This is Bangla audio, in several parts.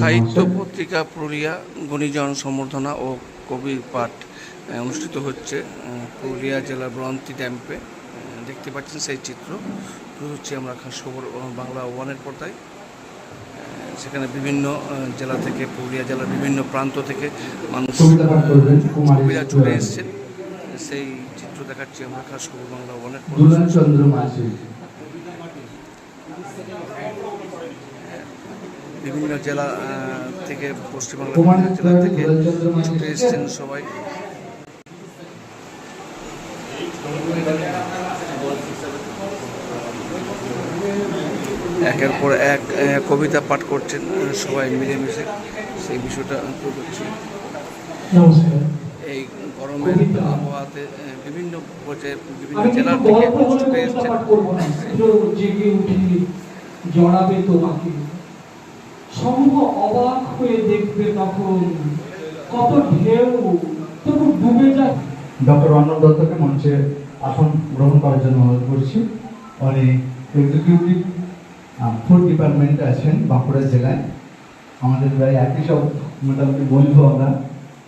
সাহিত্য পত্রিকা পুরুলিয়া গুণীজন সম্বর্ধনা ও কবির পাঠ অনুষ্ঠিত হচ্ছে পুরুলিয়া জেলার ব্রন্তি ড্যাম্পে। দেখতে পাচ্ছেন সেই চিত্র হচ্ছে আমরা খাস খবর বাংলা ওয়ানের পর্দায়। সেখানে বিভিন্ন জেলা থেকে, পুরুলিয়া জেলার বিভিন্ন প্রান্ত থেকে মানুষ কবিরা চলে এসছেন। সেই চিত্র দেখাচ্ছি আমরা খাস খবর বাংলা ওয়ানের পর্দায়। বিভিন্ন জেলা থেকে, পশ্চিমবাংলার জেলা থেকে ছুটে এসছেন সবাই। একের পর এক কবিতা পাঠ করছেন সবাই মিলেমিশে, সেই বিষয়টা তুলে ধরছি। এই গরমের আবহাওয়াতে বিভিন্ন পর্যায়ে বিভিন্ন জেলার থেকে ছুটে এসছেন। জড়াবে তোমাকে, সমূহ অবাক হয়ে দেখবে তখন কত ঢেউ তবু ডুবে যায়। ডক্টর অর্ণব দত্তকে মঞ্চে আসন গ্রহণ করার জন্য অনুরোধ করছি। উনি এক্সিকিউটিভ ফুড ডিপার্টমেন্টে আছেন বাঁকুড়া জেলায়। আমাদের প্রায় একই সব মোটামুটি বন্ধু আমরা,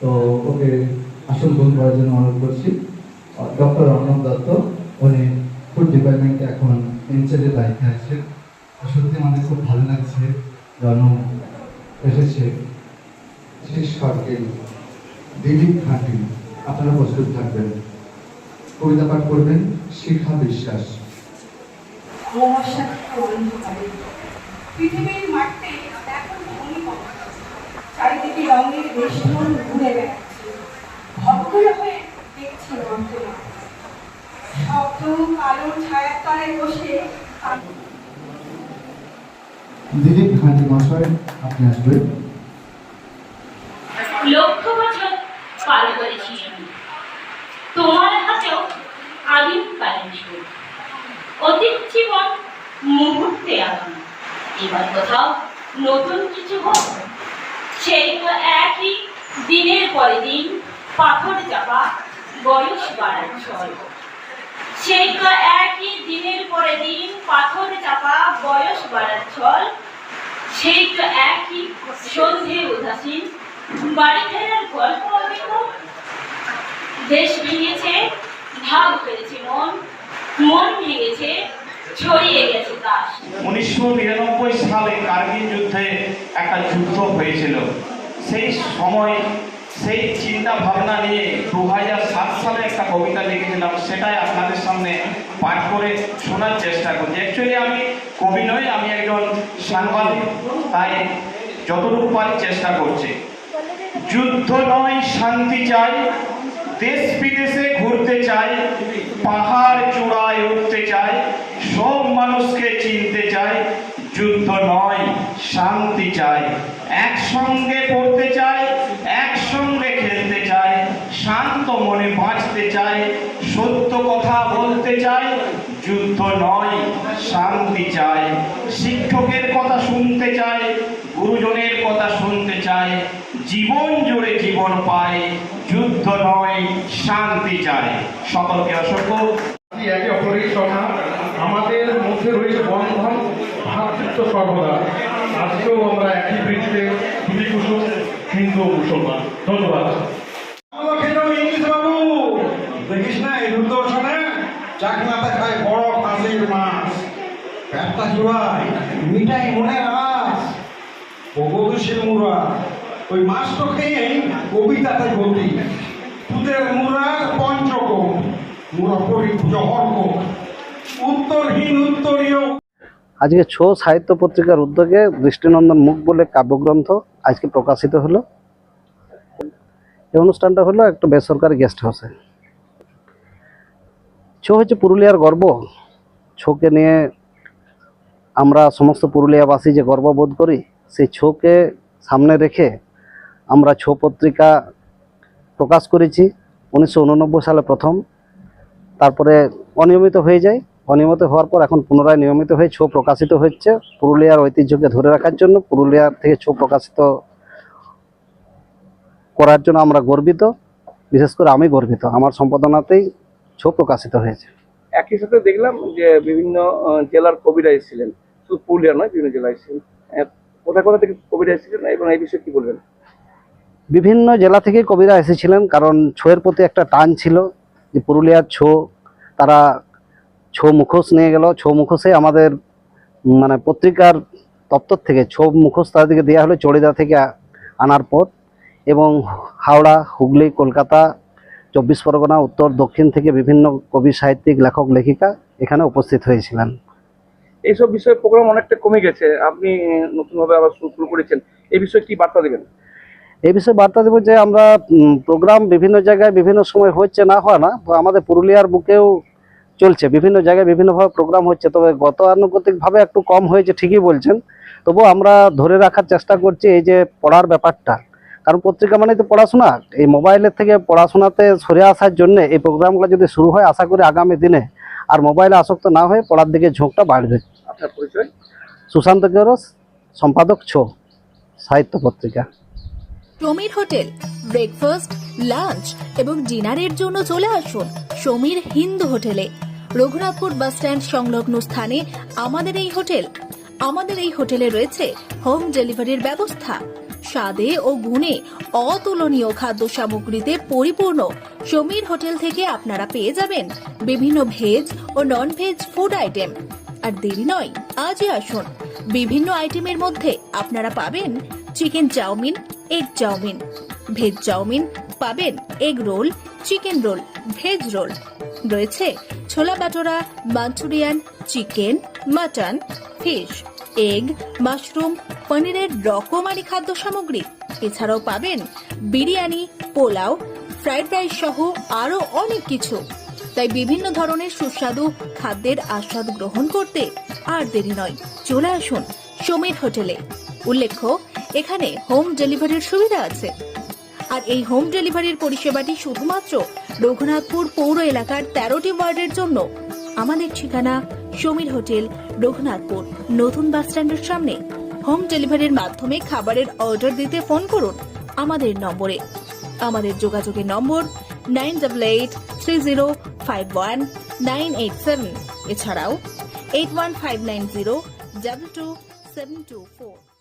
তো ওকে আসন গ্রহণ করার জন্য অনুরোধ করছি। ডক্টর অর্ণব দত্ত, উনি ফুড ডিপার্টমেন্টে এখন ইনচার্জের দায়িত্বে আছেন। সত্যি আমাদের খুব ভালো লাগছে জন এসেছে। শেষ সরকার দিলীপ ঘাটি, আপনারা প্রস্তুত থাকবেন। কবিতা পাঠ করবেন শিখা বিশ্বাস। পৃথিবীর মাঠে এখন ভূমিকম্প, চারিদিকে রঙের বেষ্টন ঘুরে বেড়াচ্ছে, ভক্তরা হয়ে দেখছে যন্ত্রণা, শব্দ কালো ছায়ার তলায় বসে। দিলীপ ঘাটি মহাশয়, আপনি আসবেন। লক্ষ বছর পার করেছি আমি, তোমার হাতেও আদিম কালীন সুর। অতীত জীবন মুহূর্তে আগাম, এবার কোথাও নতুন কিছু হোক। সেই তো একই দিনের পরে দিন পাথর চাপা বয়স বাড়ার ছল। সেই তো একই দিনের পরে দিন পাথর চাপা বয়স বাড়ার ছল। সেই তো একই সন্ধে উদাসীন বাড়ি ফেরার গল্প অভিজ্ঞ। দেশ ভেঙেছে, ভাগ হয়েছে মন, মন ভেঙেছে, ছড়িয়ে গেছে দাস। 1999 সালে কার্গিল যুদ্ধে একটা যুদ্ধ হয়েছিল। সেই সময় সেই চিন্তা ভাবনা নিয়ে 2007 সালে একটা কবিতা লিখেছিলাম, সেটাই আপনাদের সামনে পাঠ করে শোনার চেষ্টা করছি। অ্যাকচুয়ালি আমি কবি নই, আমি একজন সাংবাদিক, তাই যতটুকু পারি চেষ্টা করছি। যুদ্ধ নয় শান্তি চাই, দেশ বিদেশে ঘুরতে চাই, পাহাড় চূড়ায় উঠতে চাই, সব মানুষকে চিনতে চাই। যুদ্ধ নয় শান্তি চাই, একসঙ্গে পড়তে চাই, একসঙ্গে খেলতে চাই, শান্ত মনে বাঁচতে চাই, সত্য কথা বলতে চাই। যুদ্ধ নয় শান্তি চাই, শিক্ষকের কথা শুনতে চাই, গুরুজনের কথা শুনতে চাই, জীবন জুড়ে জীবন পাই। যুদ্ধ নয় শান্তি চাই। সকলকে অসংখ্য। একে অপরের সভা, আমাদের মধ্যে রয়েছে বন্ধন, ভ্রাতৃত্ব সর্বদা। আজকেও আমরা একই বৃত্তে হিন্দু কুসুম, হিন্দু মুসলমান। ধন্যবাদ। বাবু দেখিস না এই দূরদর্শনে চাকমাতে খায় বড় ফাঁসির মাছ, পেটটা চুড়ায় মিঠাই মনে রাস, প্রগতিশীল মুরা ওই মাছ তো খেয়েই কবিতাতে গতি। তুদের মুরার পঞ্চকোট, মুরা পরি জহর্ক, উত্তরহীন উত্তরীয়। আজকে সাহিত্য পত্রিকার উদ্যোগে দৃষ্টিনন্দন মুখ বলে কাব্যগ্রন্থ আজকে প্রকাশিত হলো। এই অনুষ্ঠানটা হলো একটা বেসরকারি গেস্ট হাউসে। হচ্ছে পুরুলিয়ার গর্ব। কে নিয়ে আমরা সমস্ত পুরুলিয়াবাসী যে গর্ববোধ করি, সেই কে সামনে রেখে আমরা পত্রিকা প্রকাশ করেছি 1989 সালে প্রথম। তারপরে অনিয়মিত হয়ে যায়, অনিয়মিত হওয়ার পর এখন পুনরায় নিয়মিত হয়ে প্রকাশিত হচ্ছে। পুরুলিয়ার ঐতিহ্যকে ধরে রাখার জন্য, পুরুলিয়ার থেকে প্রকাশিত করার জন্য আমরা গর্বিত। বিশেষ করে আমি গর্বিত, আমার সম্পাদনাতেই প্রকাশিত হয়েছে। একই সাথে দেখলাম যে বিভিন্ন জেলার কবিরা এসেছিলেন, শুধু পুরুলিয়া নয়, বিভিন্ন জেলায় এসেছিলেন। কোথায় কোথা থেকে কবিরা এসেছিলেন এবং এই বিষয়ে কি বলবেন? বিভিন্ন জেলা থেকে কবিরা এসেছিলেন, কারণ ছৌয়ের প্রতি একটা টান ছিল যে পুরুলিয়ার ছৌ, তারা ছৌ মুখোশ নিয়ে গেল। ছৌ মুখোশে আমাদের মানে পত্রিকার দপ্তর থেকে ছৌ মুখোশ তাদেরকে দেওয়া হলো চড়িদা থেকে আনার পর, এবং হাওড়া, হুগলি, কলকাতা, 24 পরগনা, উত্তর দক্ষিণ থেকে বিভিন্ন কবি, সাহিত্যিক, লেখক, লেখিকা এখানে উপস্থিত হয়েছিলেন। এইসব বিষয়ে প্রোগ্রাম অনেকটা কমে গেছে, আপনি নতুনভাবে আবার শুরু করেছেন, এই বিষয়ে কি বার্তা দেবেন? এই বিষয়ে বার্তা দেব যে আমরা প্রোগ্রাম বিভিন্ন জায়গায় বিভিন্ন সময় হচ্ছে, না হয় না, তো আমাদের পুরুলিয়ার বুকেও চলছে, বিভিন্ন জায়গায় বিভিন্নভাবে প্রোগ্রাম হচ্ছে। তবে গতানুগতিকভাবে একটু কম হয়েছে ঠিকই বলছেন, তবু আমরা ধরে রাখার চেষ্টা করছি এই যে পড়ার ব্যাপারটা, কারণ পত্রিকা মানে তো পড়াশোনা। এই মোবাইলের থেকে পড়াশোনাতে সরে আসার জন্য এই প্রোগ্রামগুলো যদি শুরু হয়, আশা করি আগামী দিনে আর মোবাইলে আসক্ত না হয়ে পড়ার দিকে ঝোঁকটা বাড়বে। আপনার পরিচয়? সুশান্ত গেরস, সম্পাদক, ছৌ সাহিত্য পত্রিকা। সমীর হোটেল ব্রেকফাস্ট, লাঞ্চ এবং ডিনারের জন্য চলে আসুন সমীর হিন্দু হোটেলে। রঘুনাথপুর বাস স্ট্যান্ড সংলগ্ন স্থানে আমাদের এই হোটেল। আমাদের এই হোটেলে রয়েছে হোম ডেলিভারির ব্যবস্থা। স্বাদে ও গুণে অতুলনীয় খাদ্য সামগ্রীতে পরিপূর্ণ সমীর হোটেল থেকে আপনারা পেয়ে যাবেন বিভিন্ন ভেজ ও নন ভেজ ফুড আইটেম। আর দেরি নয়, আজই আসুন। বিভিন্ন আইটেমের মধ্যে আপনারা পাবেন chicken chow mein, egg chow mein, veg chow mein, পাবেন egg roll, chicken roll, veg roll, রয়েছে ছোলা বাটোরা, Manchurian, chicken, mutton, fish, egg, mushroom, পনিরের রকমারি খাদ্য সামগ্রী। এছাড়াও পাবেন বিরিয়ানি, পোলাও, ফ্রাইড রাইস সহ আরো অনেক কিছু। তাই বিভিন্ন ধরনের সুস্বাদু খাদ্যের আস্বাদ গ্রহণ করতে আর দেরি নয়, চলে আসুন সমীর হোটেলে। উল্লেখ্য, এখানে হোম ডেলিভারির সুবিধা আছে। আর এই হোম ডেলিভারির পরিষেবাটি শুধুমাত্র রঘুনাথপুর পৌর এলাকার 13টি ওয়ার্ডের জন্য। আমাদের ঠিকানা সমীর হোটেল, রঘুনাথপুর নতুন বাস স্ট্যান্ডের সামনে। হোম ডেলিভারির মাধ্যমে খাবারের অর্ডার দিতে ফোন করুন আমাদের নম্বরে। আমাদের যোগাযোগের নম্বর 9883051987, এছাড়াও 81590222724।